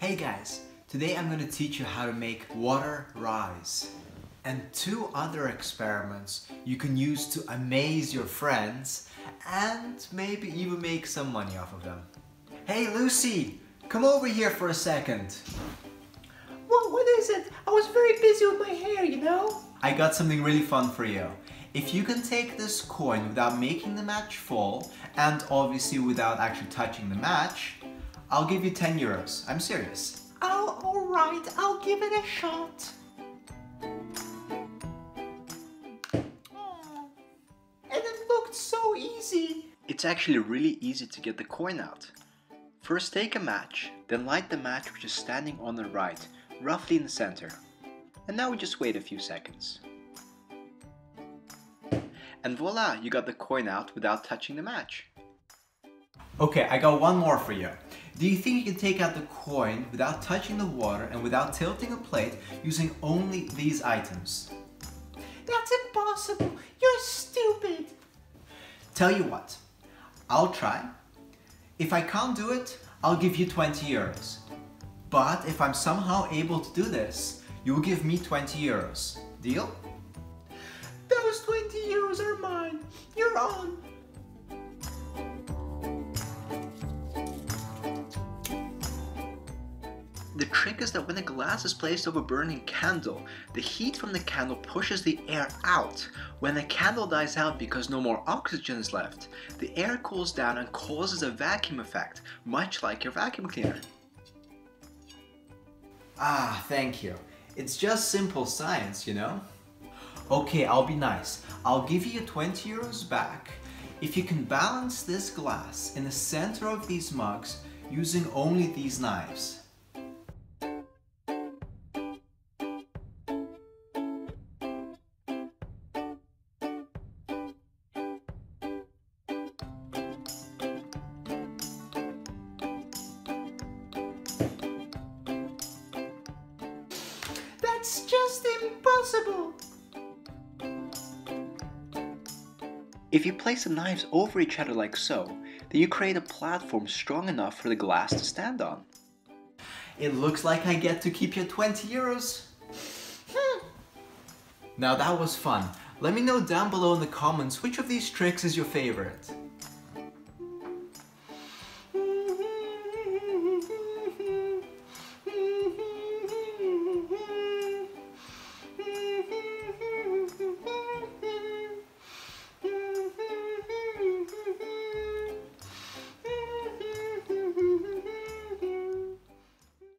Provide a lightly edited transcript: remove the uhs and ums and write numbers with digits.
Hey guys, today I'm going to teach you how to make water rise. And 2 other experiments you can use to amaze your friends and maybe even make some money off of them. Hey Lucy, come over here for a second. What is it? I was very busy with my hair, you know? I got something really fun for you. If you can take this coin without making the match fall, and obviously without actually touching the match, I'll give you 10 euros. I'm serious. Oh, alright, I'll give it a shot. Oh, and it looked so easy. It's actually really easy to get the coin out. First take a match, then light the match which is standing on the right, roughly in the center. And now we just wait a few seconds. And voila, you got the coin out without touching the match. Okay, I got one more for you. Do you think you can take out the coin without touching the water and without tilting a plate using only these items? That's impossible. You're stupid. Tell you what, I'll try. If I can't do it, I'll give you 20 euros. But if I'm somehow able to do this, you will give me 20 euros. Deal? Those 20 euros are mine. You're on. The trick is that when the glass is placed over a burning candle, the heat from the candle pushes the air out. When the candle dies out because no more oxygen is left, the air cools down and causes a vacuum effect, much like your vacuum cleaner. Ah, thank you. It's just simple science, you know? Okay, I'll be nice. I'll give you 20 euros back if you can balance this glass in the center of these mugs using only these knives. That's just impossible. If you place the knives over each other like so, then you create a platform strong enough for the glass to stand on. It looks like I get to keep your 20 euros. Now that was fun. Let me know down below in the comments which of these tricks is your favorite.